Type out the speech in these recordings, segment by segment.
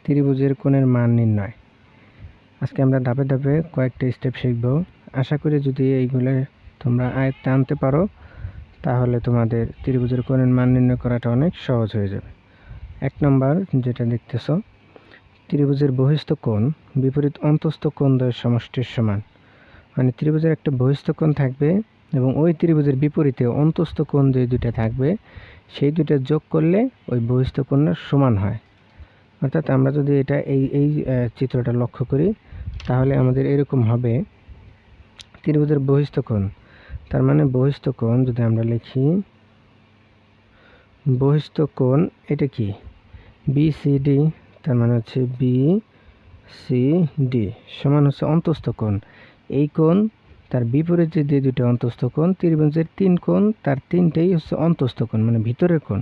ত্রিভুজের কোণের মান নির্ণয়। আজকে আমরা ধাপে ধাপে কয়েকটা স্টেপ শিখব। আশা করি যদি এইগুলো তোমরা আয়ত্তে আনতে পারো তাহলে তোমাদের ত্রিভুজের কোণের মান নির্ণয় করাটা অনেক সহজ হয়ে যাবে। 1 নম্বর যেটা দেখতেছ, ত্রিভুজের বহিস্থ কোণ বিপরীত অন্তস্থ কোণ দ্বয়ের সমষ্টির সমান। মানে ত্রিভুজের একটা বহিস্থ কোণ থাকবে এবং ওই ত্রিভুজের বিপরীতে অন্তস্থ কোণ যে দুইটা থাকবে সেই দুইটা যোগ করলে ওই বহিস্থ কোণের সমান হয়। অর্থাৎ আমরা যদি এটা এই চিত্রটা লক্ষ্য করি তাহলে আমাদের এরকম হবে ত্রিভুজের বহিস্থ কোণ। তার মানে বহিস্থ কোণ যদি আমরা লিখি, বহিস্থ কোণ এটা কি বিসিডি, তার মানে হচ্ছে বিসিডি সমান হচ্ছে অন্তস্থ কোণ। এই কোণ তার বিপরীতে যে দুটো অন্তস্থ কোণ, ত্রিভুজের 3 কোণ তার 3টাই হচ্ছে অন্তস্থ কোণ, মানে ভিতরের কোণ।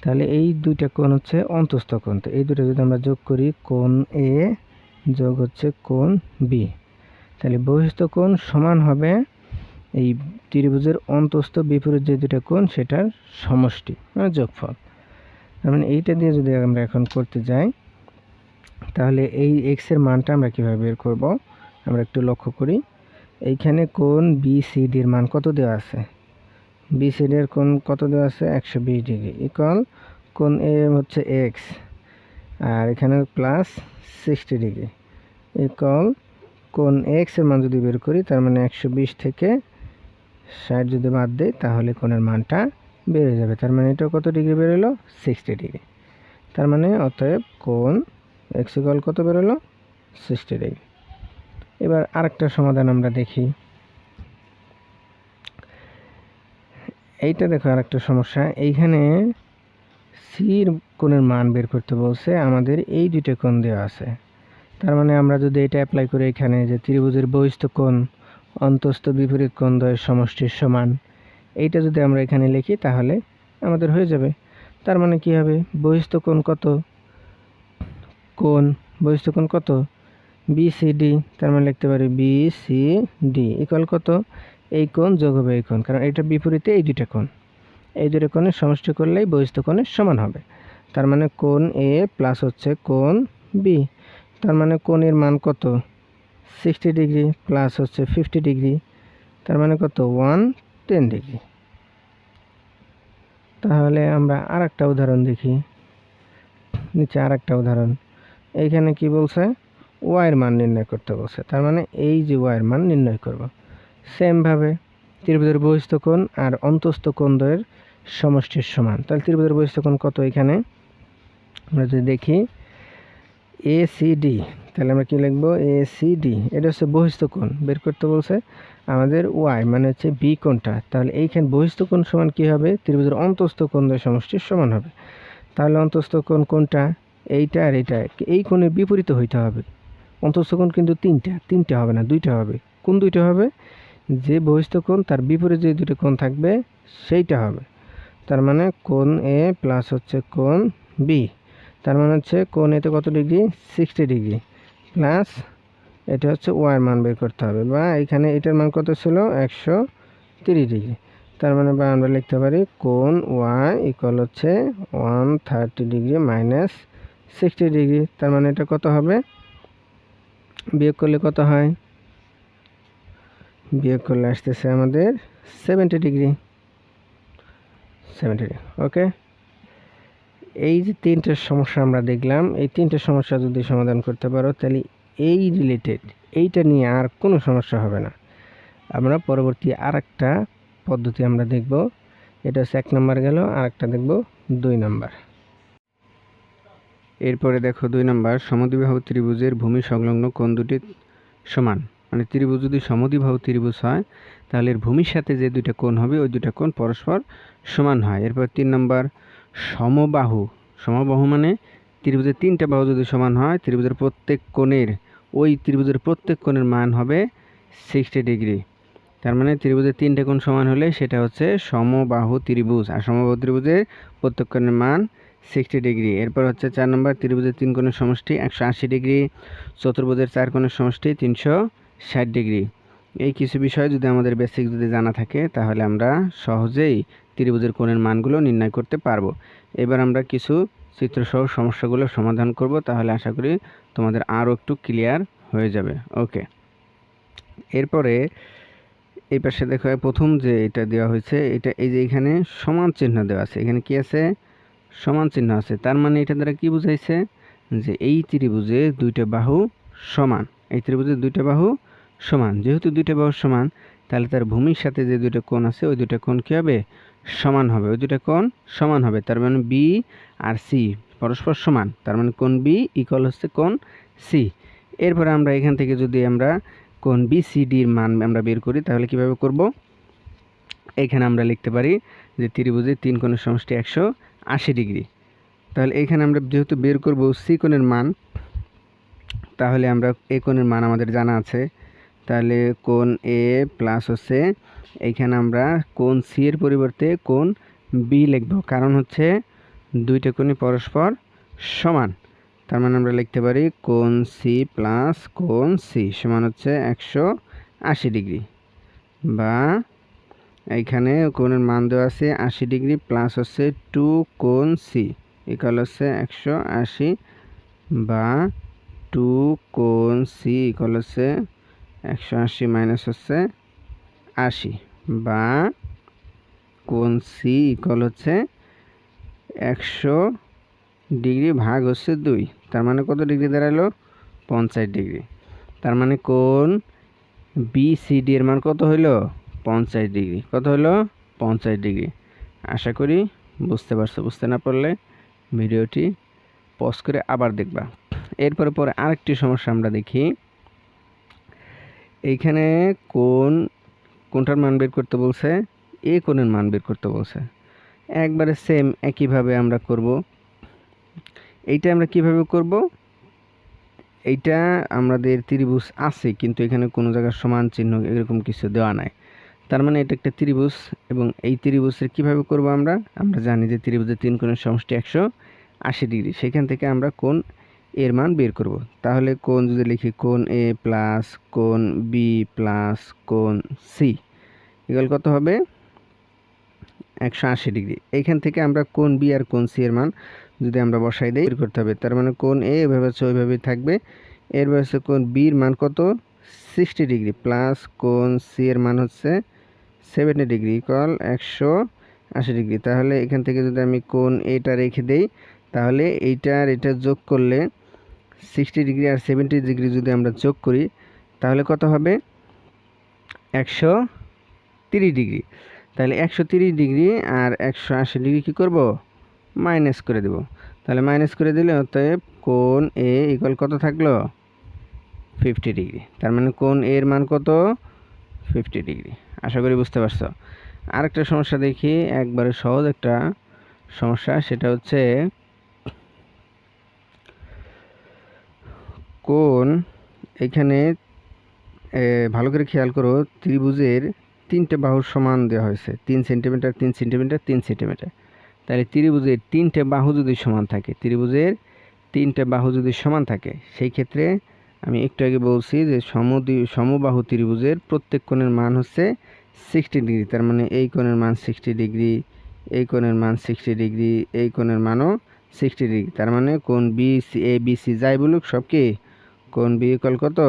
তাহলে এই দুইটা কোণ হচ্ছে অন্তস্থ কোণ। তো এই দুটো যদি আমরা যোগ করি, কোণ এ যোগ হচ্ছে কোণ বি, তাহলে বহিস্থ কোণ সমান হবে এই ত্রিভুজের অন্তস্থ বিপরীত যে দুটো কোণ সেটার সমষ্টি, মানে যোগফল। তার মানে এইটা দিয়ে যদি আমরা এখন করতে যাই তাহলে এই এক্স এর মানটা আমরা কীভাবে বের করব আমরা একটু লক্ষ্য করি। এইখানে কোণ বিসিডির মান কত দেওয়া আছে? বিসিডি এর কোণ কত দেওয়া আছে? 120 ডিগ্রি ইকুয়াল কোণ এ হচ্ছে এক্স, আর এখানে প্লাস 60 ডিগ্রি ইকুয়াল কোণ এক্স এর মান যদি বের করি তার মানে 120 থেকে 60 যদি বাদ দেয় তাহলে কোণের মানটা বেড়ে যাবে। তার মানে এটা কত ডিগ্রি বেরোলো? 60 ডিগ্রি। তার মানে অতএব কোণ এক্স ইকুয়াল কত বেরোলো? 60 ডিগ্রি। এবার আরেকটা সমাধান আমরা দেখি। এইটা দেখো আরেকটা সমস্যা। এইখানে সির কোণের মান বের করতে বলছে, আমাদের এই দুইটা কোণ দেওয়া আছে। তার মানে আমরা যদি এটা অ্যাপ্লাই করি এখানে যে ত্রিভুজের বহিস্থ কোণ অন্তস্থ বিপরীত কোণ দ্বয়ের সমষ্টির সমান, এইটা যদি আমরা এখানে লিখি তাহলে আমাদের হয়ে যাবে। তার মানে কি হবে? বহিস্থ কোণ কত? বহিস্থ কোণ কত? বিসিডি। তার মানে লিখতে পারি বিসিডি ইকুয়াল কত? এই কোণ যোগ হবে এই কোণ, কারণ এটা বিপরীতে এই দুইটা কোণ, এই দুটো কোণের সমষ্টি করলেই বহিস্থ কোণের সমান হবে। তার মানে কোণ এ প্লাস হচ্ছে কোণ বি। তার মানে কোণের মান কত? 60 ডিগ্রি প্লাস হচ্ছে 50 ডিগ্রি, তার মানে কত? 110 ডিগ্রি। তাহলে আমরা আর একটা উদাহরণ দেখি। নিচে আর একটা উদাহরণ। এইখানে কি বলছে? ওয়াইয়ের মান নির্ণয় করতে বলছে। তার মানে এই যে ওয়াইয়ের মান নির্ণয় করব, সেমভাবে ত্রিভুজের বহিস্থ কোণ আর অন্তস্থ কোণ দ্বয়ের সমষ্টির সমান। তাহলে ত্রিভুজের বহিস্থ কোণ কত? এখানে আমরা যদি দেখি এসিডি, তাহলে আমরা কি লিখবো? এসিডি, এটা হচ্ছে বহিস্থ কোণ বের করতে বলছে আমাদের ওয়াই, মানে হচ্ছে বি কোণটা। তাহলে এইখানে বহিস্থ কোণ সমান কি হবে? ত্রিভুজের অন্তস্থ কোণ দ্বয়ের সমষ্টির সমান হবে। তাহলে অন্তস্থ কোণ কোনটা? এইটা আর এইটা, এই কোণের বিপরীত হইতে হবে। অন্তস্থ কোণ কিন্তু তিনটা হবে না, দুইটা হবে। কোন দুইটা হবে? যে বহিস্থ কোণ তার বিপরীত যে দুটো কোণ থাকবে সেইটা হবে। তার মানে কোণ এ প্লাস হচ্ছে কোণ বি, তার মানে হচ্ছে কোণ এতে কত ডিগ্রি? 60 ডিগ্রি প্লাস এটা হচ্ছে ওয়াইয়ের মান বের করতে হবে, বা এখানে এটার মান কত ছিল? 130 ডিগ্রি। তার মানে বা আমরা লিখতে পারি কোণ ওয়াই ইকুয়াল হচ্ছে 130 ডিগ্রি মাইনাস 60 ডিগ্রি। তার মানে এটা কত হবে? বিয়োগ করলে কত হয়? বিয়োগ করলে আসতেছে আমাদের 70 ডিগ্রি। ওকে, এই যে তিনটে সমস্যা আমরা দেখলাম, এই তিনটে সমস্যা যদি সমাধান করতে পারো তাহলে এই রিলেটেড এইটা নিয়ে আর কোনো সমস্যা হবে না। আমরা পরবর্তী আর একটা পদ্ধতি আমরা দেখব। এটা হচ্ছে 1 নম্বর গেল, আর একটা দেখব 2 নম্বর। এরপরে দেখো 2 নম্বর, সমদ্বিবাহু ত্রিভুজের ভূমি সংলগ্ন কোণ দুটি সমান। মানে ত্রিভুজ যদি সমদ্বিবাহু ত্রিভুজ হয় তাহলে এর ভূমির সাথে যে দুইটা কোণ হবে ওই দুইটা কোণ পরস্পর সমান হয়। এরপর 3 নম্বর, সমবাহু মানে ত্রিভুজের 3টা বাহু যদি সমান হয় ত্রিভুজের প্রত্যেক কোণের মান হবে 60 ডিগ্রি। তার মানে ত্রিভুজের 3টে কোণ সমান হলে সেটা হচ্ছে সমবাহু ত্রিভুজ, আর সমবাহু ত্রিভুজের প্রত্যেক কোণের মান 60 ডিগ্রি। এরপর হচ্ছে 4 নম্বর, ত্রিভুজের 3 কোণের সমষ্টি 180 ডিগ্রি, চতুর্ভুজের 4 কোণের সমষ্টি 360 ডিগ্রি। এই কিছু বিষয় যদি আমাদের বেসিক যদি জানা থাকে তাহলে আমরা সহজেই ত্রিভুজের কোণের মানগুলো নির্ণয় করতে পারবো। এবার আমরা কিছু চিত্রসহ সমস্যাগুলো সমাধান করব, তাহলে আশা করি তোমাদের আরও একটু ক্লিয়ার হয়ে যাবে। ওকে, এরপরে এই পাশে দেখো প্রথম যে এটা দেওয়া হয়েছে, এটা এই যে এখানে সমান চিহ্ন দেওয়া আছে, এখানে কি আছে? সমান চিহ্ন আছে। তার মানে এটা দ্বারা কি বুঝাইছে? যে এই ত্রিভুজে দুইটা বাহু সমান। এই ত্রিভুজের দুইটা বাহু সমান। যেহেতু দুইটা বাহু সমান, তাহলে তার ভূমির সাথে যে দুইটা কোণ আছে ওই দুইটা কোণ কী হবে? সমান হবে। ওই দুইটা কোণ সমান হবে। তার মানে বি আর সি পরস্পর সমান। তার মানে কোণ বি ইকুয়াল হচ্ছে কোণ সি। এরপরে আমরা এখান থেকে যদি আমরা কোণ বি সি ডির মান আমরা বের করি, তাহলে কিভাবে করব? এখানে আমরা লিখতে পারি যে ত্রিভুজের তিন কোণের সমষ্টি 180 ডিগ্রি। তাহলে এখানে আমরা যেহেতু বের করব সি কোণের মান, তাহলে আমরা এ কোণের মান আমাদের জানা আছে। তাহলে কোণ এ প্লাস হচ্ছে এইখানে আমরা কোণ সি এর পরিবর্তে কোণ বি লিখব, কারণ হচ্ছে দুইটা কোণই পরস্পর সমান। তার মানে আমরা লিখতে পারি কোণ সি প্লাস কোণ সি সমান হচ্ছে 180 ডিগ্রি, বা এইখানে কোণের মান দেওয়া আছে 80 ডিগ্রি প্লাস হচ্ছে 2 কোণ সি ইকুয়াল হচ্ছে 180, বা 2 কোণ সি ইকুয়াল হচ্ছে 180 মাইনাস হচ্ছে 80, বা কোণ সি ইকুয়াল হচ্ছে 100 ডিগ্রি ভাগ হচ্ছে 2। তার মানে কত ডিগ্রি দাঁড়ালো? 50 ডিগ্রি। তার মানে কোণ বিসিডি এর মান কত হইলো? 50 ডিগ্রি। কত হলো? 50 ডিগ্রি। আশা করি বুঝতে পারছো। বুঝতে না পারলে ভিডিওটি পজ করে আবার দেখবা। এরপরে আরেকটি সমস্যা আমরা দেখি। এইখানে কোনটার মান বের করতে বলছে? এ কোণের মান বের করতে বলছে। একবারে সেম একইভাবে আমরা করব। এইটা আমরা কিভাবে করব? এইটা আমাদের ত্রিভুজ আছে, কিন্তু এখানে কোনো জায়গায় সমান চিহ্ন এরকম কিছু দেওয়া নাই। তার মানে এটা একটা ত্রিভুজ, এবং এই ত্রিভুজের কিভাবে করব আমরা জানি যে ত্রিভুজের তিন কোণের সমষ্টি 180 ডিগ্রি। সেখান থেকে আমরা কোণ এর মান বের করব। তাহলে কোণ যদি লিখি কোণ এ প্লাস কোণ বি প্লাস কোণ সি ইকুয়াল কত হবে? 180 ডিগ্রি। এইখান থেকে আমরা কোণ বি আর কোণ সি এর মান যদি আমরা বসাই দেই, বের করতে হবে। তার মানে কোণ এ এভাবে হচ্ছে ওইভাবেই থাকবে। এরপর হচ্ছে কোণ বির মান কত? 60 ডিগ্রি প্লাস কোণ সি এর মান হচ্ছে 70 ডিগ্রি ইকুয়াল 180 ডিগ্রি। তাহলে এখান থেকে যদি আমি কোণ এটা রেখে দেই, তাহলে এইটা আর এটা যোগ করলে 60 ডিগ্রি আর 70 ডিগ্রি যদি আমরা যোগ করি, তাহলে কত হবে? 130 ডিগ্রি। তাহলে 130 ডিগ্রি আর 180 ডিগ্রি কী করব? মাইনাস করে দেব। তাহলে মাইনাস করে দিলে অতএব কোণ এ ইকুয়াল কত থাকলো? 50 ডিগ্রি। তার মানে কোণ এর মান কত? 50 ডিগ্রি। আশা করি বুঝতে পারছো। আরেকটা সমস্যা দেখি, একবারে সহজ একটা সমস্যা। সেটা হচ্ছে কোণ এখানে ভালো করে খেয়াল করো, ত্রিভুজের তিনটে বাহুর সমান দেওয়া হয়েছে, 3 সেন্টিমিটার 3 সেন্টিমিটার 3 সেন্টিমিটার। তাহলে ত্রিভুজের তিনটে বাহু যদি সমান থাকে, ত্রিভুজের তিনটে বাহু যদি সমান থাকে, সেই ক্ষেত্রে আমি একটু আগে বলছি যে সমবাহু ত্রিভুজের প্রত্যেক কোণের মান হচ্ছে 60 ডিগ্রি। তার মানে এই কোণের মান 60 ডিগ্রি, এই কোণের মান 60 ডিগ্রি, এই কোণের মানও 60 ডিগ্রি। তার মানে কোণ B C A B C যাই বলুক সব কি কোণ বি ইকুয়াল কত?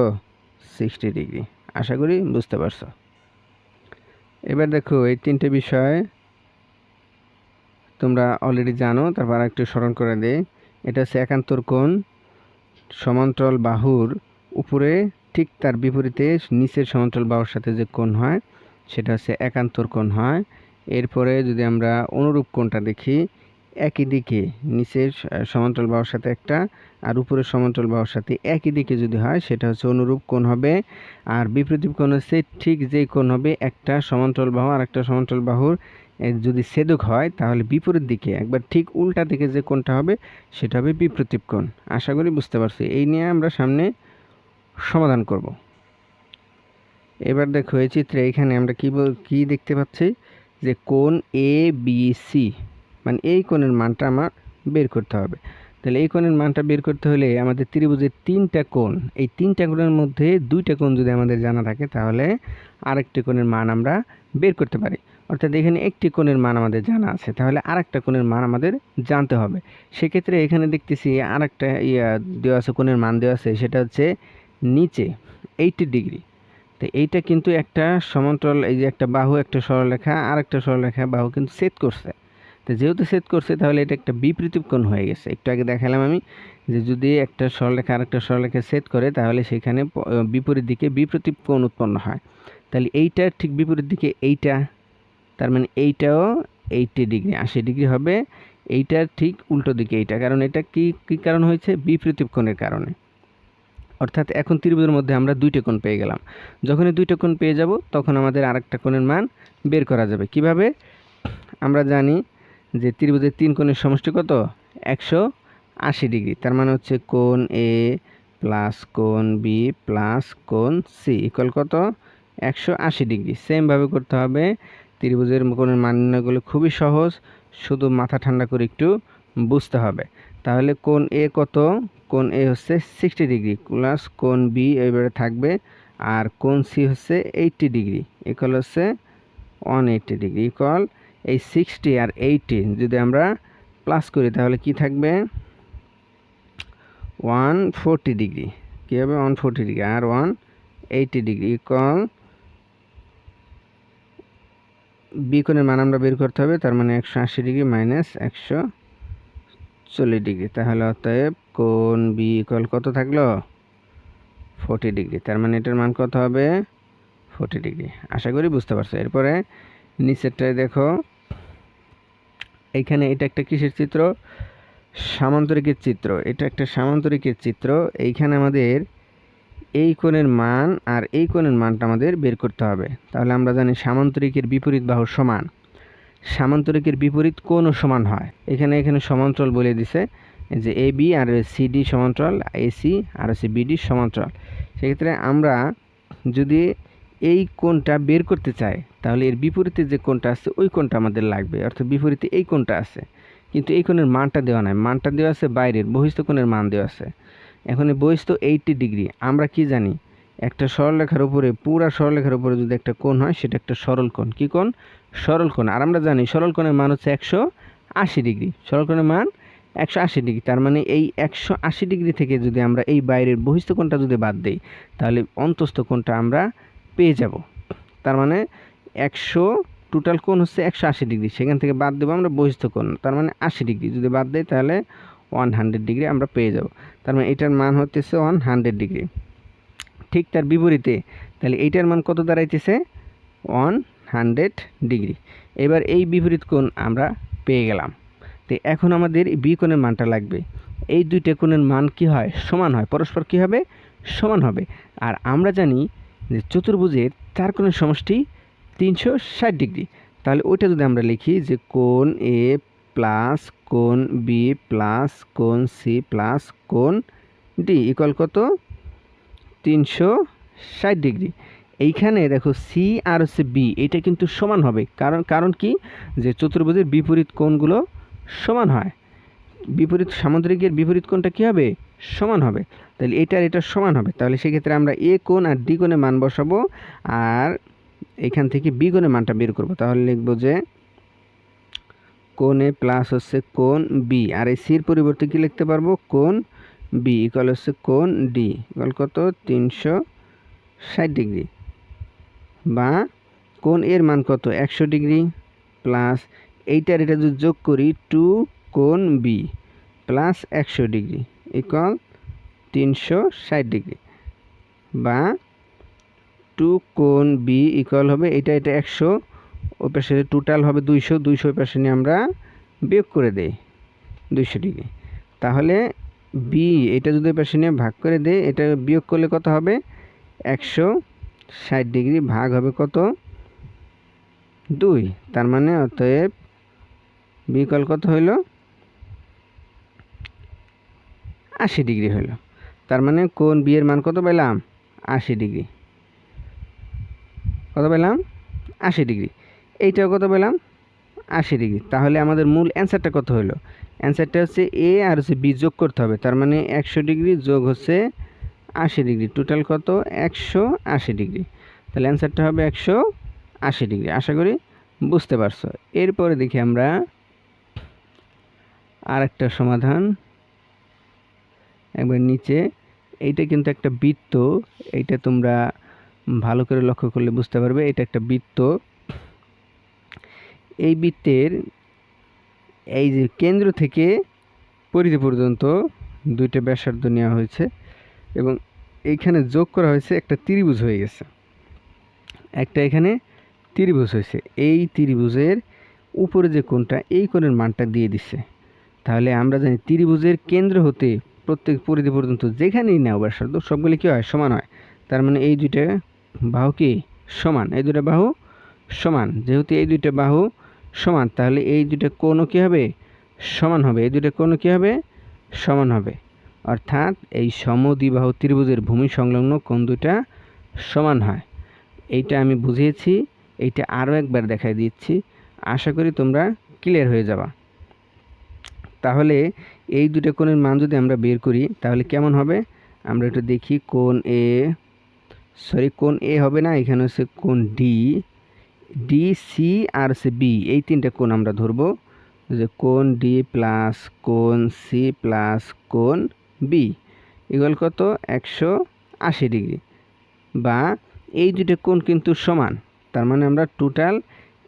60 ডিগ্রি। আশা করি বুঝতে পারছো। এবার দেখো এই তিনটে বিষয় তোমরা অলরেডি জানো, তারপর একটু স্মরণ করে দেই। এটা হচ্ছে একান্তর কোণ। সমান্তরাল বাহুর উপরে ঠিক তার বিপরীতে নিচের সমান্তরাল বাহুর সাথে যে কোণ হয় সেটা হচ্ছে একান্তর কোণ হয়। এরপরে যদি আমরা অনুরূপ কোণটা দেখি, একই দিকে নিচের সমান্তরাল বাহুর সাথে একটা আর উপরের সমান্তরাল বাহুর সাথে একই দিকে যদি হয় সেটা হচ্ছে অনুরূপ কোণ হবে। আর বিপরীত কোণ হচ্ছে ঠিক যেই কোণ হবে একটা সমান্তরাল বাহু আর একটা সমান্তরাল বাহুর যদি ছেদক হয়, তাহলে বিপরীত দিকে একবার ঠিক উল্টা দিকে যে কোণটা হবে সেটা হবে বিপরীত কোণ। আশা করি বুঝতে পারছি। এই নিয়ে আমরা সামনে সমাধান করব। এবার দেখো এই চিত্রে এখানে আমরা কি দেখতে পাচ্ছি যে কোণ এ বি সি, মানে এই কোণের মানটা আমার বের করতে হবে। তাহলে এই কোণের মানটা বের করতে হলে আমাদের ত্রিভুজের তিনটা কোণ, এই তিনটা কোণের মধ্যে দুইটা কোণ যদি আমাদের জানা থাকে, তাহলে আরেকটি কোণের মান আমরা বের করতে পারি। অর্থাৎ এখানে একটি কোণের মান আমাদের জানা আছে, তাহলে আরেকটা কোণের মান আমাদের জানতে হবে। সেক্ষেত্রে এখানে দেখতেছি আরেকটা দেওয়া আছে, কোণের মান দেওয়া আছে, সেটা হচ্ছে নিচে 80 ডিগ্রি। তো এইটা কিন্তু একটা সমান্তরাল, এই যে একটা বাহু, একটা সরলরেখা, আর একটা সরলরেখা বাহু কিন্তু ছেদ করছে। তো যেহেতু ছেদ করছে তাহলে এটা একটা বিপরীত কোণ হয়ে গেছে। একটু আগে দেখালাম আমি যে যদি একটা সরলরেখা আরেকটা সরলরেখা ছেদ করে তাহলে সেখানে বিপরীত দিকে বিপরীত কোণ উৎপন্ন হয়। তাহলে এইটার ঠিক বিপরীত দিকে এইটা, তার মানে এইটাও 80 ডিগ্রি 80 ডিগ্রি হবে। এইটার ঠিক উল্টো দিকে এইটা, কারণ এটা কি কারণ হয়েছে? বিপরীত কোণের কারণে। অর্থাৎ এখন ত্রিভুজের মধ্যে আমরা দুইটা কোণ পেয়ে গেলাম। যখনই দুইটা কোণ পেয়ে যাব তখন আমাদের আরেকটা কোণের মান বের করা যাবে। কিভাবে? আমরা জানি যে ত্রিভুজের তিন কোণের সমষ্টি কত? 180 ডিগ্রি। তার মানে হচ্ছে কোণ এ প্লাস কোণ বি প্লাস কোণ সি ইকুয়াল কত? 180 ডিগ্রি। সেমভাবে করতে হবে। ত্রিভুজের কোণের মান নির্ণয়গুলো খুবই সহজ, শুধু মাথা ঠান্ডা করে একটু বুঝতে হবে। তাহলে কোণ এ কত? কোণ এ হচ্ছে 60 ডিগ্রি প্লাস কোণ বি এইবারে থাকবে, আর কোণ সি হচ্ছে 80 ডিগ্রি ইকুয়াল হচ্ছে 180 ডিগ্রি ইকুয়াল এই 60 আর 80 যদি আমরা প্লাস করি তাহলে কি থাকবে? 140 ডিগ্রি। কী হবে? 140 ডিগ্রি আর 180 ডিগ্রি ইকুয়াল বি কোণের মান আমরা বের করতে হবে, তার মানে 180 ডিগ্রি মাইনাস 140 ডিগ্রি। তাহলে অতএব কোণ বি ইকুয়াল কত থাকলো? 40 ডিগ্রি। তার মানে এটার মান কত হবে? 40 ডিগ্রি। আশা করি বুঝতে পারছো। এরপরে নিচেরটায় দেখো, এইখানে এটা একটা কিসের চিত্র? সামান্তরিকের চিত্র। এটা একটা সামান্তরিকের চিত্র। এইখানে আমাদের এই কোণের মান আর এই কোণের মানটা আমাদের বের করতে হবে। তাহলে আমরা জানি সামান্তরিকের বিপরীত বাহু সমান। সামান্তরিকের বিপরীত কোণও সমান হয়। এখানে সমান্তরাল বলে দিছে যে A B R C D সমান্তরাল, এসি আর হচ্ছে বিডি সমান্তরাল। সেক্ষেত্রে আমরা যদি এই কোণটা বের করতে চাই তাহলে এর বিপরীতে যে কোণটা আছে ওই কোণটা আমাদের লাগবে, অর্থাৎ বিপরীতে এই কোণটা আছে, কিন্তু এই কোণের মানটা দেওয়া নাই। মানটা দেওয়া আছে বাইরের বহিস্থ কোণের মান দেওয়া আছে। এখন এই বহিস্থ 80 ডিগ্রি। আমরা কি জানি? একটা সরলরেখার উপরে, পুরা সরলরেখার উপরে যদি একটা কোণ হয় সেটা একটা সরল কোণ। কি কোণ? সরল কোণ। আর আমরা জানি সরল কোণের মান হচ্ছে 180 ডিগ্রি। সরল কোণের মান 180 ডিগ্রি। তার মানে এই 180 ডিগ্রি থেকে যদি আমরা এই বাইরের বহিস্থ কোণটা যদি বাদ দিই তাহলে অন্তস্থ কোণটা আমরা পেয়ে যাব। তার মানে 100 টোটাল কোণ হচ্ছে 180 ডিগ্রি, সেখান থেকে বাদ দেবো আমরা বহিস্থ কোণ, তার মানে 80 ডিগ্রি যদি বাদ দেয় তাহলে 100 ডিগ্রি আমরা পেয়ে যাব। তার মানে এটার মান হচ্ছে 100 ডিগ্রি। ঠিক তার বিপরীতে তাহলে এইটার মান কত দাঁড়াইতেছে? 100 ডিগ্রি। এবার এই বিপরীত কোণ আমরা পেয়ে গেলাম। তো এখন আমাদের বি কোণের মানটা লাগবে। এই দুইটা কোণের মান কি হয়? সমান হয়, পরস্পর কি হবে? সমান হবে। আর আমরা জানি যে চতুর্ভুজের চার কোণের সমষ্টি 360 ডিগ্রি। তাহলে ওইটা যদি আমরা লিখি যে কোণ এ প্লাস কোণ বি প্লাস কোণ সি প্লাস কোণ ডি ইকুয়াল কত? 360 ডিগ্রি। এইখানে দেখো সি আর হচ্ছে বি এটা কিন্তু সমান হবে, কারণ কি? যে চতুর্ভুজের বিপরীত কোণগুলো সমান হয়। বিপরীত সামুদ্রিকের বিপরীত কোণটা কী হবে? সমান হবে। তাহলে এটা সমান হবে। তাহলে সেক্ষেত্রে আমরা এ কোণ আর ডি কোণে মান বসাবো, আর এখান থেকে বি কোণের মানটা বের করব। তাহলে লিখব যে কোণ এ প্লাস হচ্ছে কোণ বি, আর এই সির পরিবর্তে কী লিখতে পারবো? কোণ বি ইকুয়াল হচ্ছে কোণ ডি ইকুয়াল কত? 360 ডিগ্রি। বা কোণ এর মান কত? 100 ডিগ্রি প্লাস এটা যদি যোগ করি 2 কোণ B plus 100 degree equal 360 degree. বা 2 কোণ বি ইকুয়াল হবে এটা 100, ওই পাশে টোটাল হবে 200, ওই পাশে নিয়ে আমরা বিয়োগ করে দেই 200 ডিগ্রি। তাহলে বি এটা যদি ওই পাশে নিয়ে ভাগ করে দেই, এটা বিয়োগ করলে কত হবে? 160 ডিগ্রি ভাগ হবে কত? 2। তার মানে অতএব বি ইকুয়াল কত হইল? 80 ডিগ্রি হইল। তার মানে কোণ বি এর মান কত পেলাম? 80 ডিগ্রি। কত পেলাম? 80 ডিগ্রি। এইটাও কত পেলাম? 80 ডিগ্রি। তাহলে আমাদের মূল অ্যান্সারটা কত হলো? অ্যান্সারটা হচ্ছে এ আর হচ্ছে বি যোগ করতে হবে। তার মানে 100 ডিগ্রি যোগ হচ্ছে 80 ডিগ্রি, টোটাল কত? 180 ডিগ্রি। তাহলে অ্যান্সারটা হবে 180 ডিগ্রি। আশা করি বুঝতে পারছো। এরপরে দেখি আমরা আরেকটা সমাধান, একবার নিচে। এইটা কিন্তু একটা বৃত্ত, এইটা তোমরা ভালো করে লক্ষ্য করলে বুঝতে পারবে এটা একটা বৃত্ত। এই বৃত্তের এই যে কেন্দ্র থেকে পরিধি পর্যন্ত দুইটা ব্যাসার্ধ নেওয়া হয়েছে এবং এইখানে যোগ করা হয়েছে, একটা ত্রিভুজ হয়ে গেছে, একটা এখানে ত্রিভুজ হয়েছে। এই ত্রিভুজের উপরে যে কোণটা, এই কোণের মানটা দিয়ে দিচ্ছে। তাহলে আমরা জানি ত্রিভুজের কেন্দ্র হতে প্রত্যেক পরিধি পর্যন্ত যেখানেই নেও ব্যাসার্ধ সবগুলি কী হয়, সমান হয়। তার মানে এই দুইটা বাহু কি সমান, এই দুইটা বাহু সমান। যেহেতু এই দুইটা বাহু সমান, তাহলে এই দুইটা কোণও কী হবে, সমান হবে। এই দুইটা কোণও কী হবে, সমান হবে। অর্থাৎ এই সমদ্বিবাহু ত্রিভুজের ভূমি সংলগ্ন কোণ দুইটা সমান হয়। এইটা আমি বুঝিয়েছি, এইটা আরও একবার দেখাই দিচ্ছি, আশা করি তোমরা ক্লিয়ার হয়ে যাবা। তাহলে এই দুটো কোণের মান যদি আমরা বের করি তাহলে কেমন হবে, আমরা একটু দেখি। কোণ এ হবে না, এখানে হচ্ছে কোণ ডি সি আর হচ্ছে বি, এই তিনটা কোণ আমরা ধরবো, যে কোণ ডি প্লাস কোণ সি প্লাস কোণ বি ইকুয়াল কত, 180 ডিগ্রি। বা এই দুটো কোণ কিন্তু সমান, তার মানে আমরা টোটাল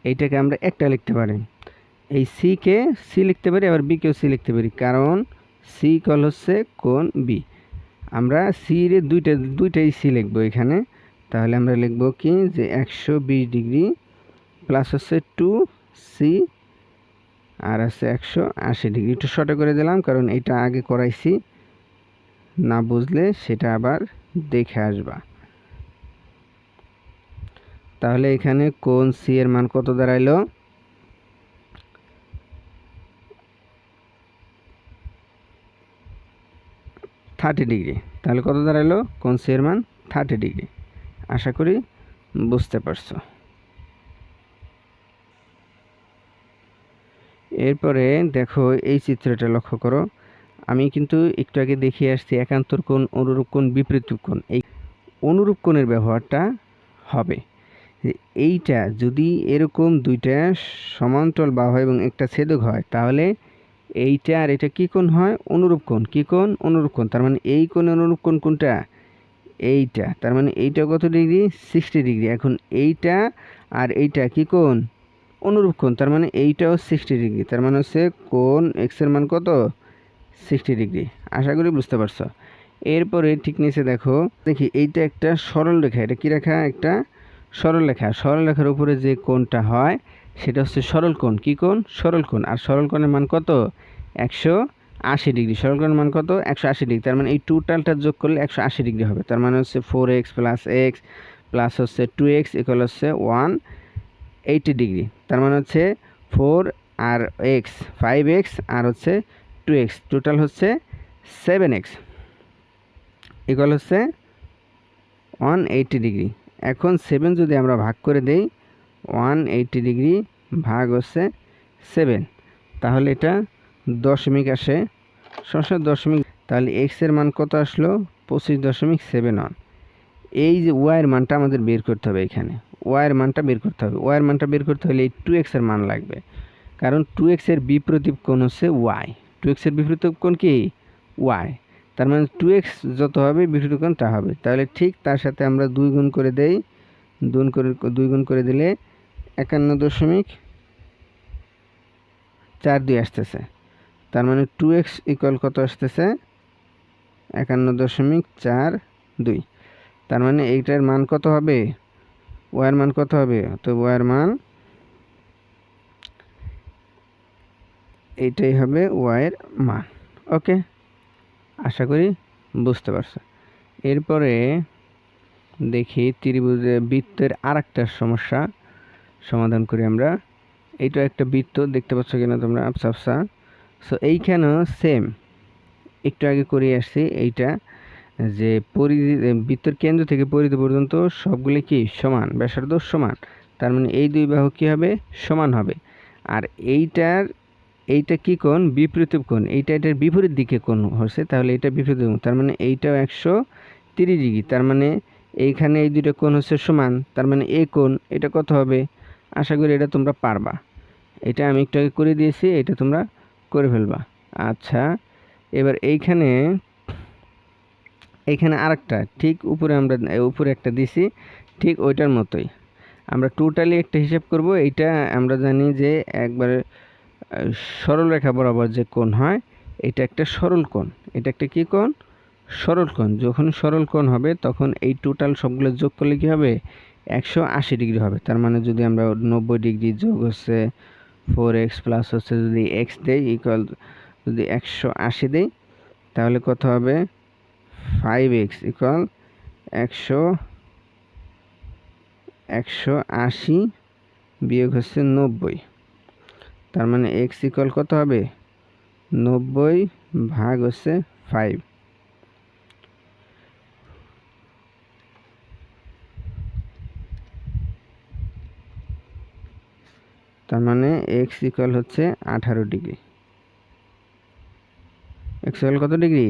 এইটাকে আমরা একটা লিখতে পারি, এই সিকে সি লিখতে পারি, আবার বিকেও সি লিখতে পারি, কারণ সি ইকুয়াল হচ্ছে কোণ বি। আমরা সি রে দুইটাই সি লিখবো এখানে। তাহলে আমরা লিখবো কি, যে 120 ডিগ্রি প্লাস হচ্ছে 2c আর আছে 180 ডিগ্রি। একটু শর্টে করে দিলাম কারণ এটা আগে করাইছি, না বুঝলে সেটা আবার দেখে আসবা। তাহলে এখানে কোণ সি এর মান কত দাঁড়াইলো, 30 ডিগ্রি। তাহলে কত দাঁড়াইলো, কোণ সি এর মান 30 ডিগ্রি। আশা করি বুঝতে পারছো। এরপরে দেখো এই চিত্রটা লক্ষ্য করো, আমি কিন্তু একটু আগে দেখিয়ে আসছি একান্তর কোণ, অনুরূপ কোণ, বিপরীত কোণ। এই অনুরূপ কোণের ব্যবহারটা হবে এইটা যদি এরকম দুইটা সমান্তরাল বাহু হয় এবং একটা ছেদক হয়, তাহলে এইটা আর এটা কি কোণ হয়, অনুরূপ কোণ। কি কোণ, অনুরূপ কোণ। তার মানে এই কোণের অনুরূপ কোণ কোনটা, এইটা। তার মানে এইটা কত ডিগ্রি, 60 ডিগ্রি। এখন এইটা আর এইটা কি কোণ, অনুরূপ কোণ। তার মানে এইটাও 60 ডিগ্রি। তার মানে হচ্ছে কোণ এক্স এর মান কত, 60 ডিগ্রি। আশা করি বুঝতে পারছো। এরপরে ঠিক নিচে দেখো, দেখি এইটা একটা সরল রেখা, এটা কি রেখা, একটা সরল রেখা। সরল রেখার উপরে যে কোণটা হয় সেটা হচ্ছে সরল কোণ। কি কোণ, সরল কোণ। আর সরল কোণের মান কত, 180 ডিগ্রি। সরল কোণের মান কত, 180 ডিগ্রি। তার মানে এই টোটালটা যোগ করলে 180 ডিগ্রি হবে। তার মানে হচ্ছে 4x প্লাস হচ্ছে 2x ইকুয়াল হচ্ছে 180 ডিগ্রি। তার মানে হচ্ছে 4 আর x 5x আর হচ্ছে 2x, টোটাল হচ্ছে 7x ইকুয়াল হচ্ছে 180 ডিগ্রি। এখন 7 যদি আমরা ভাগ করে দেই, 180 ডিগ্রি ভাগ হচ্ছে 7, তাহলে এটা দশমিক আসে, সমস্যা দশমিক। তাহলে এক্স এর মান কত আসলো, 25.71। এই যে ওয়াইয়ের মানটা আমাদের বের করতে হবে, এখানে ওয়াইয়ের মানটা বের করতে হবে। ওয়াইয়ের মানটা বের করতে হলে এই 2x এর মান লাগবে, কারণ 2x এর বিপরীত কোণ হচ্ছে ওয়াই। 2x এর বিপরীত কোণ কি, ওয়াই। তার মানে 2x যত হবে বিপরীত কোণ তা হবে। তাহলে ঠিক তার সাথে আমরা 2 গুণ করে দেই, 2 গুণ করে দিলে 51.42 আসতেছে। তার মানে 2x ইকুয়াল কত আসতেছে, 51.42। তার মানে এইটার মান কত হবে, ওয়াইয়ের মান কত হবে, তো ওয়াইয়ের মান এইটাই হবে ওয়াইয়ের মান। ওকে, আশা করি বুঝতে পারছো। এরপরে দেখি ত্রিভুজের বৃত্তের আরেকটা সমস্যা সমাধান করি আমরা। এইটা একটা বৃত্ত, দেখতে পাচ্ছ কিনা তোমরা, আফসা। সো এইখানেও সেম, একটু আগে করে আসছি এইটা, যে পরিধি বৃত্তের কেন্দ্র থেকে পরিধি পর্যন্ত সবগুলি কি সমান, ব্যাসার্ধ সমান। তার মানে এই দুই বাহু কী হবে, সমান হবে। আর এইটা কি কোণ, বিপরীত কোণ। এটার বিপরীত দিকে কোণ হচ্ছে, তাহলে এটা বিপরীত কোণ। তার মানে এইটাও 130 ডিগ্রি। তার মানে এইখানে এই দুটো কোণ হচ্ছে সমান, তার মানে এই কোণ এটা কত হবে, আশা করি এটা তোমরা পারবা। এটা আমি একটু আগে করে দিয়েছি, এটা তোমরা করে ফেলবা। আচ্ছা, এবার এইখানে আরেকটা ঠিক উপরে আমরা উপরে একটা দিছি, ঠিক ওইটার মতোই আমরা টোটালি একটা হিসাব করব। এইটা আমরা জানি যে একবারে সরল রেখা বরাবর যে কোণ হয়, এটা একটা সরল কোণ। এটা একটা কী কোণ? সরল কোণ। যখন সরল কোণ হবে তখন এই টোটাল সবগুলো যোগ করলে কী হবে? 180 ডিগ্রি হবে। তার মানে যদি আমরা 90 ডিগ্রি যোগ হচ্ছে 4x প্লাস হচ্ছে যদি x দেই ইকুয়াল, যদি 180 দেই তাহলে কত হবে? 5x ইকুয়াল 180 বিয়োগ হচ্ছে 90। তার মানে x ইকুয়াল কত হবে? 90 ভাগ হচ্ছে 5। তার মানে x ইকুয়াল হচ্ছে 18 ডিগ্রি। x ইকুয়াল কত ডিগ্রি?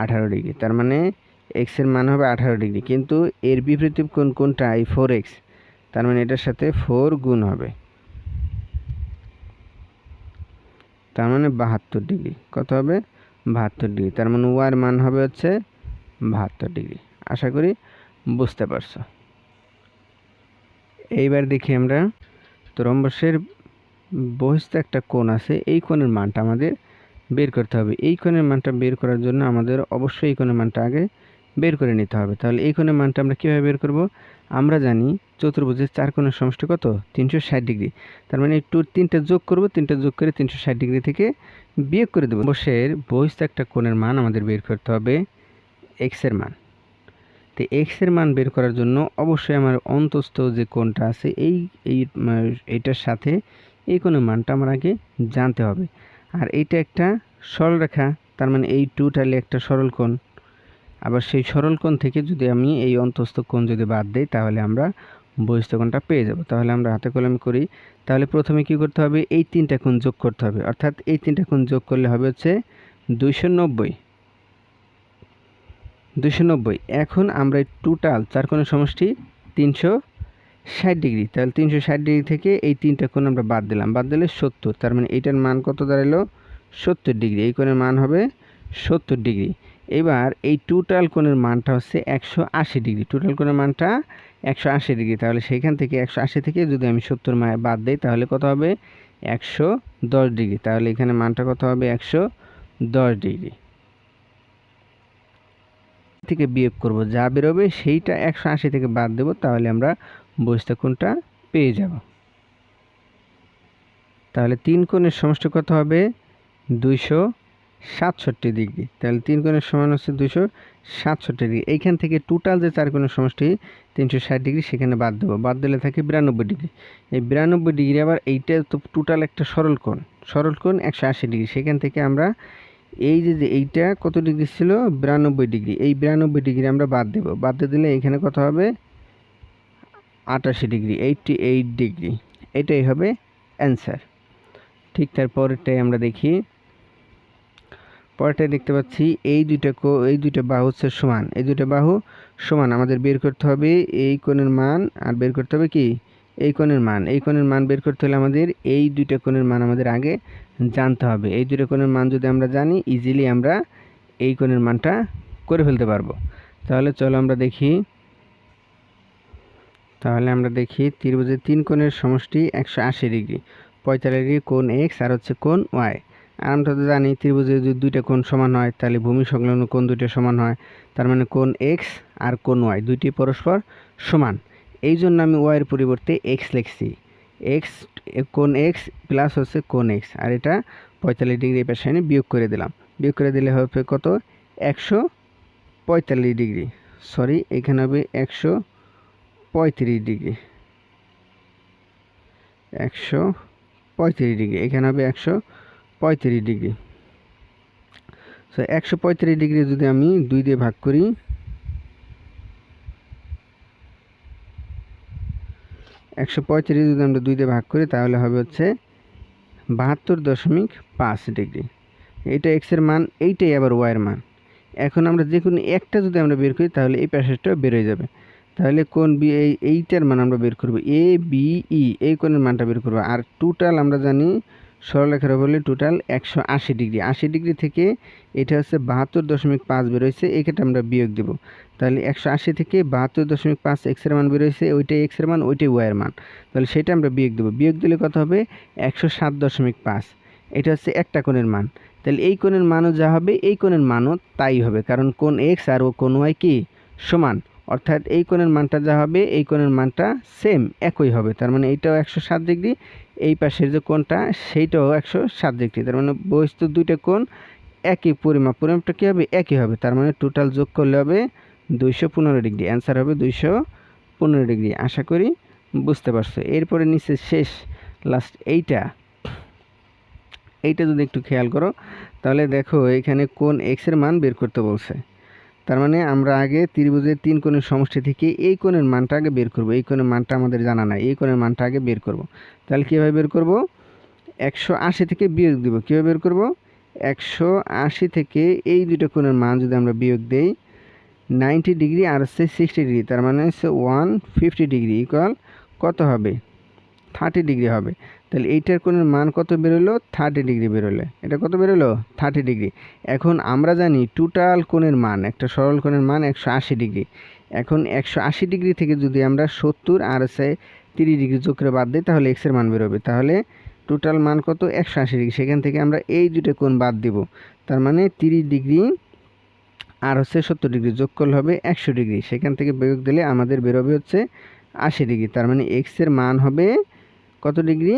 18 ডিগ্রি। তার মানে x এর মান হবে 18 ডিগ্রি, কিন্তু এর বিপরীত কোণ কোনটা? এই 4x। তার মানে এটার সাথে 4 গুণ হবে, তার মানে 72 ডিগ্রি। কত হবে? 72 ডিগ্রি। তার মানে y এর মান হবে হচ্ছে 72 ডিগ্রি। আশা করি বুঝতে পারছো। এইবার দেখি আমরা, তো রম্বসের বহিস্থ একটা কোণ আছে, এই কোণের মানটা আমাদের বের করতে হবে। এই কোণের মানটা বের করার জন্য আমাদের অবশ্যই এই কোণের মানটা আগে বের করে নিতে হবে। তাহলে এই কোণের মানটা আমরা কীভাবে বের করব? আমরা জানি চতুর্ভুজের 4 কোণের সমষ্টি কত? 360 ডিগ্রি। তার মানে একটু 3টা যোগ করব, 3টা যোগ করে 360 ডিগ্রি থেকে বিয়োগ করে দেবো। রম্বসের বহিস্থ একটা কোণের মান আমাদের বের করতে হবে x এর মান। তো x এর মান বের করার জন্য অবশ্যই আমার অন্তস্থ যে কোণটা আছে এইটার সাথে এই কোণের মানটা আমার আগে জানতে হবে। আর এইটা একটা সরলরেখা, তার মানে এই টোটালি একটা সরল কোণ। আবার সেই সরল কোণ থেকে যদি আমি এই অন্তস্থ কোণ যদি বাদ দেই তাহলে আমরা বহিস্থ কোণটা পেয়ে যাব। তাহলে আমরা হাতে কলমে করি। তাহলে প্রথমে কি করতে হবে? এই 3টা কোণ যোগ করতে হবে, অর্থাৎ এই 3টা কোণ যোগ করলে হবে হচ্ছে 290। এখন আমরা এই টোটাল 4 কোণের সমষ্টি 360 ডিগ্রি। তাহলে 360 ডিগ্রি থেকে এই 3টা কোণ আমরা বাদ দিলাম, বাদ দিলে 70। তার মানে এইটার মান কত দাঁড়ালো? 70 ডিগ্রি। এই কোণের মান হবে 70 ডিগ্রি। এবার এই টোটাল কোণের মানটা হচ্ছে 180 ডিগ্রি। টোটাল কোণের মানটা 180 ডিগ্রি। তাহলে সেইখান থেকে 180 থেকে যদি আমি 70 বাদ দিই তাহলে কত হবে? 110 ডিগ্রি। তাহলে এখানে মানটা কত হবে? 110 ডিগ্রি থেকে বিয়োগ করব, যা বেরোবে সেইটা 180 থেকে বাদ দেব, তাহলে আমরা বহিস্থ কোণটা পেয়ে যাব। তাহলে 3 কোণের সমষ্টি কত হবে? 267 ডিগ্রি। তাহলে 3 কোণের সমান হচ্ছে 267 ডিগ্রি। এইখান থেকে টোটাল যে 4 কোণের সমষ্টি 360 ডিগ্রি সেখানে বাদ দেবো, বাদ দিলে থাকে 92 ডিগ্রি। এই 92 ডিগ্রি আবার এইটা তো টোটাল একটা সরল কোণ, 180 ডিগ্রি। সেখান থেকে আমরা এই যে এইটা কত ডিগ্রি ছিল? 92 ডিগ্রি। এই 92 ডিগ্রি আমরা বাদ দেব, বাদ দিয়ে দিলে এখানে কত হবে? 88 ডিগ্রি, 88 ডিগ্রি। এটাই হবে অ্যান্সার। ঠিক তারপরেরটাই আমরা দেখি। পরেরটাই দেখতে পাচ্ছি এই দুইটা বাহু হচ্ছে সমান, এই দুইটা বাহু সমান। আমাদের বের করতে হবে এই কোণের মান, আর বের করতে হবে কি? এই কোণের মান। এই কোণের মান বের করতে হলে আমাদের এই দুইটা কোণের মান আমাদের আগে জানতে হবে। এই দুইটা কোণের মান যদি আমরা জানি, ইজিলি আমরা এই কোণের মানটা করে ফেলতে পারবো। তাহলে চলো আমরা দেখি। ত্রিভুজের 3 কোণের সমষ্টি 180 ডিগ্রি, 45 ডিগ্রি কোণ x আর হচ্ছে কোণ y। আর আমরা তো জানি ত্রিভুজের যদি দুইটা কোণ সমান হয় তাহলে ভূমি সংলগ্ন কোণ দুইটা সমান হয়। তার মানে কোণ x আর কোণ y দুইটি পরস্পর সমান। এই জন্য আমি y এর পরিবর্তে x লিখছি। কোণ x প্লাস হচ্ছে কোণ x, আর এটা 45 ডিগ্রি এই পাশে এনে বিয়োগ করে দিলাম। বিয়োগ করে দিলে হবে কত? 145 ডিগ্রি। সরি, এখানে হবে 135 ডিগ্রি। 135 ডিগ্রি, এখানে হবে 135 ডিগ্রি। সো 135 ডিগ্রি যদি আমি 2 দিয়ে ভাগ করি, 135 যদি আমরা 2 দিয়ে ভাগ করি তাহলে হবে হচ্ছে 72.5 ডিগ্রি। এটা x এর মান, এইটাই আবার y এর মান। এখন আমরা যে কোনো একটা যদি আমরা বের করি তাহলে এই পাশেরটা বের হয়ে যাবে। তাহলে কোণ বি এইটার মান আমরা বের করব, এ বি ই এই কোণের মানটা বের করব। আর টোটাল আমরা জানি সরলরেখার বলে টোটাল 180 ডিগ্রি, 80 ডিগ্রি থেকে এটা হচ্ছে 72.5 বেরোইছে, এক্ষেত্রে আমরা বিয়োগ দেব। তাহলে 180 থেকে 72.5 এক্সের মান বেরোইছে, ওইটাই এক্সের মান, ওইটাই ওয়াইয়ের মান, তাহলে সেটা আমরা বিয়োগ দেবো। বিয়োগ দিলে কত হবে? 107.5। এটা হচ্ছে একটা কোণের মান, তাহলে এই কোণের মানও যা হবে এই কোণের মানও তাই হবে, কারণ কোণ এক্স আর ও কোণ ওয়াই কি সমান, অর্থাৎ এই কোণের মানটা যা হবে এই কোণের মানটা সেম একই হবে। তার মানে এইটাও 107 ডিগ্রি, এই পাশের যে কোণটা সেইটাও 107 ডিগ্রি। তার মানে বস্তু দুইটা কোণ একই পরিমাপটা কী হবে? একই হবে। তার মানে টোটাল যোগ করলে হবে 215 ডিগ্রি, অ্যান্সার হবে 215 ডিগ্রি। আশা করি বুঝতে পারছো। এরপরে নিচে শেষ লাস্ট এইটা যদি একটু খেয়াল করো তাহলে দেখো এখানে কোণ এক্সের মান বের করতে বলছে। তার মানে আমরা আগে ত্রিভুজের 3 কোণের সমষ্টি থেকে এই কোণের মানটা আগে বের করব। এই কোণের মানটা আমাদের জানা নাই, এই কোণের মানটা আগে বের করব। তাহলে কীভাবে বের করব? 180 থেকে বিয়োগ দিব। কীভাবে বের করব? 180 থেকে এই দুটো কোণের মান যদি আমরা বিয়োগ দেই, 90 ডিগ্রি আর হচ্ছে 60 ডিগ্রি, তার মানে হচ্ছে 150 ডিগ্রি ইকুয়াল কত হবে? 30 ডিগ্রি হবে। তাহলে এইটার কোণের মান কত বেরোলো? 30 ডিগ্রি বেরোলে। এটা কত বেরোলো? 30 ডিগ্রি। এখন আমরা জানি টোটাল কোণের মান, একটা সরল কোণের মান 180 ডিগ্রি। এখন 180 ডিগ্রি থেকে যদি আমরা 70 আর হচ্ছে 30 ডিগ্রি যোগ করে বাদ দিই তাহলে এক্সের মান বেরোবে। তাহলে টোটাল মান কত? 180 ডিগ্রি। সেখান থেকে আমরা এই দুটো কোণ বাদ দিব। তার মানে 30 ডিগ্রি আর হচ্ছে 70 ডিগ্রি যোগ করলে হবে 100 ডিগ্রি। সেখান থেকে বিয়োগ দিলে আমাদের বেরোবে হচ্ছে 80 ডিগ্রি। তার মানে এক্সের মান হবে কত ডিগ্রি?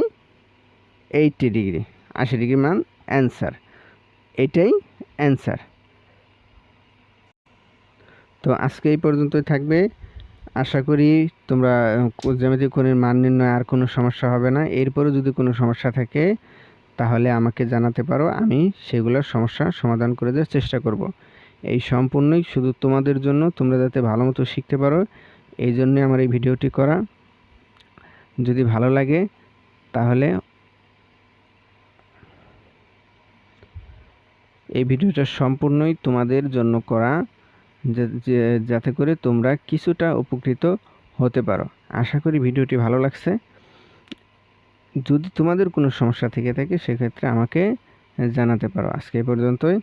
80 ডিগ্রি। 80 ডিগ্রি মান অ্যান্সার, এটাই অ্যান্সার। তো আজকে এই পর্যন্তই থাকবে। আশা করি তোমরা জ্যামিতিক কোণের মান নির্ণয় আর কোনো সমস্যা হবে না। এরপরও যদি কোনো সমস্যা থাকে তাহলে আমাকে জানাতে পারো, আমি সেগুলোর সমস্যা সমাধান করে দেওয়ার চেষ্টা করব। এই সম্পূর্ণই শুধু তোমাদের জন্য, তোমরা যাতে ভালো মতো শিখতে পারো এই জন্যে আমার এই ভিডিওটি করা। যদি ভালো লাগে তাহলে এই ভিডিওটা সম্পূর্ণই তোমাদের জন্য করা, যাতে করে তোমরা কিছুটা উপকৃত হতে পারো। আশা করি ভিডিওটি ভালো লাগছে। যদি তোমাদের কোনো সমস্যা থেকে থাকে সেক্ষেত্রে আমাকে জানাতে পারো। আজকে এই পর্যন্তই।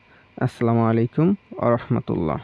আসসালামু আলাইকুম ওয়া রাহমাতুল্লাহ।